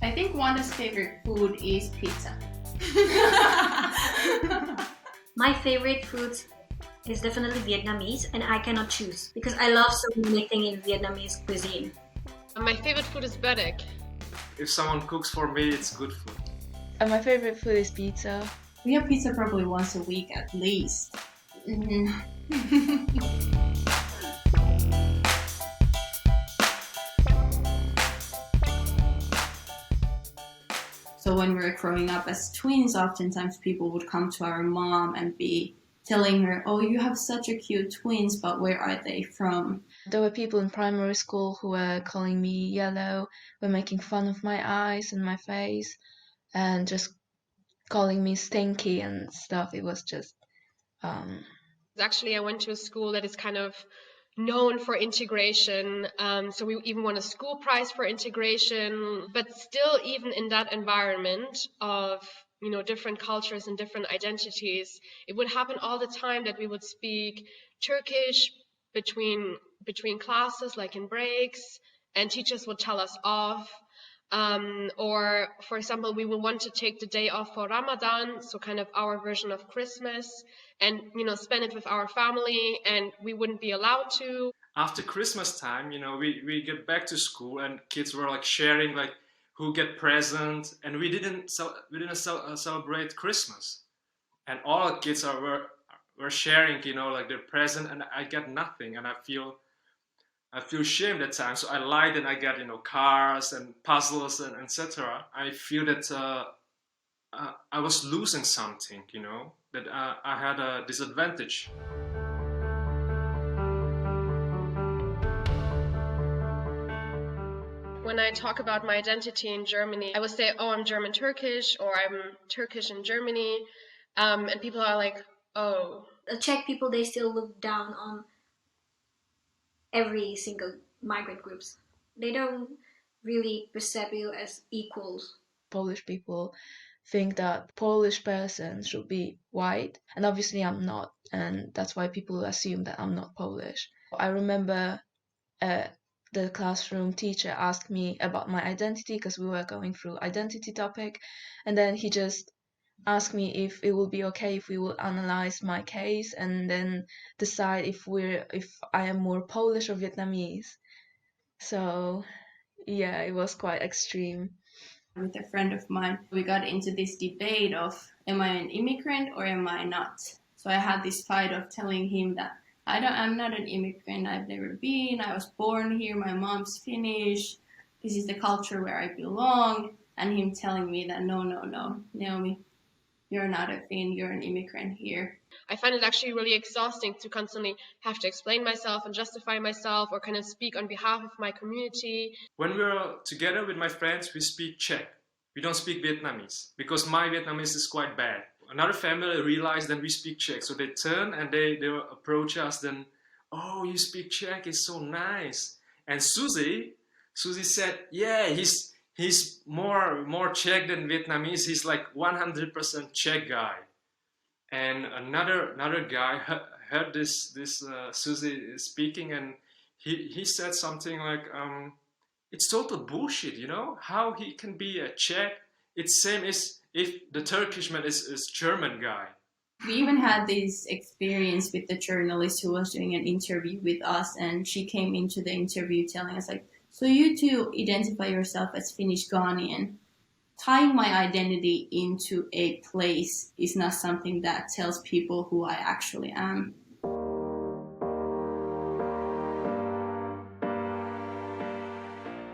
I think Wanda's favorite food is pizza. My favorite food is definitely Vietnamese, and I cannot choose because I love so many things in Vietnamese cuisine. My favorite food is bread. If someone cooks for me, it's good food. My favorite food is pizza. We have pizza probably once a week at least. So when we were growing up as twins, oftentimes people would come to our mom and be telling her, oh, you have such a cute twins, but where are they from? There were people in primary school who were calling me yellow, were making fun of my eyes and my face, and just calling me stinky and stuff. It was just... Actually, I went to a school that is kind of known for integration, so we even won a school prize for integration, but still, even in that environment of different cultures and different identities, it would happen all the time that we would speak Turkish between classes, like in breaks, and teachers would tell us off. Or, for example, we would want to take the day off for Ramadan, so kind of our version of Christmas, and spend it with our family, and we wouldn't be allowed to. After Christmas time, we get back to school, and kids were like sharing like who get present, and we didn't celebrate Christmas, and all the kids were sharing like their present, and I get nothing, and I feel shame that time. So I lied and I got cars and puzzles and etc. I feel that I was losing something, that I had a disadvantage. When I talk about my identity in Germany, I would say, oh, I'm German Turkish, or I'm Turkish in Germany, and people are like, oh. The Czech people, they still look down on every single migrant groups. They don't really perceive you as equals. Polish people think that Polish person should be white, and obviously I'm not, and that's why people assume that I'm not Polish. I remember the classroom teacher asked me about my identity because we were going through identity topic, and then he just asked me if it would be okay if we would analyze my case and then decide if I am more Polish or Vietnamese. So yeah, it was quite extreme. With a friend of mine, we got into this debate of, am I an immigrant or am I not? So I had this fight of telling him that I'm not an immigrant, I've never been, I was born here, my mom's Finnish, this is the culture where I belong, and him telling me that no, Naomi, you're not a Finn, you're an immigrant here. I find it actually really exhausting to constantly have to explain myself and justify myself or kind of speak on behalf of my community. When we're together with my friends, we speak Czech. We don't speak Vietnamese because my Vietnamese is quite bad. Another family realized that we speak Czech, so they turn and they approach us. Then, oh, you speak Czech, it's so nice. And Susie said, yeah, he's more Czech than Vietnamese. He's like 100% Czech guy. And another guy heard this Susie speaking, and he said something like, it's total bullshit, how he can be a Czech. It's same as if the Turkish man is German guy. We even had this experience with the journalist who was doing an interview with us, and she came into the interview telling us like, so you two identify yourself as Finnish Ghanaian. Tying my identity into a place is not something that tells people who I actually am.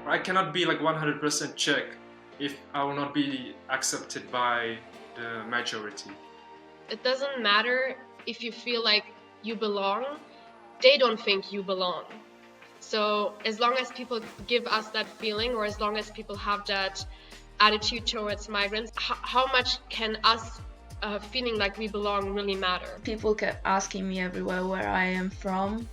I cannot be like 100% Czech if I will not be accepted by the majority. It doesn't matter if you feel like you belong, they don't think you belong. So as long as people give us that feeling, or as long as people have that attitude towards migrants, how much can us feeling like we belong really matter? People kept asking me everywhere where I am from,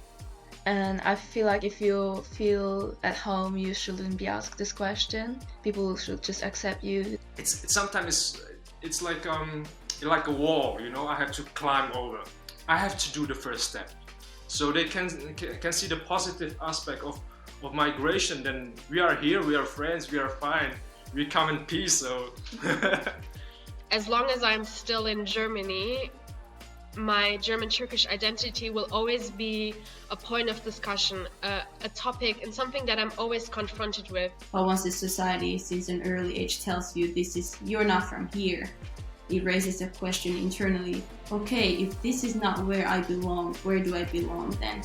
and I feel like if you feel at home, you shouldn't be asked this question. People should just accept you. It's sometimes it's like a wall, I have to climb over. I have to do the first step, so they can see the positive aspect of migration. Then we are here, we are friends, we are fine. we come in peace. So as long as I'm still in Germany, my German-Turkish identity will always be a point of discussion, a topic, and something that I'm always confronted with. But once the society since an early age tells you you're not from here, it raises a question internally, okay, if this is not where I belong, where do I belong then?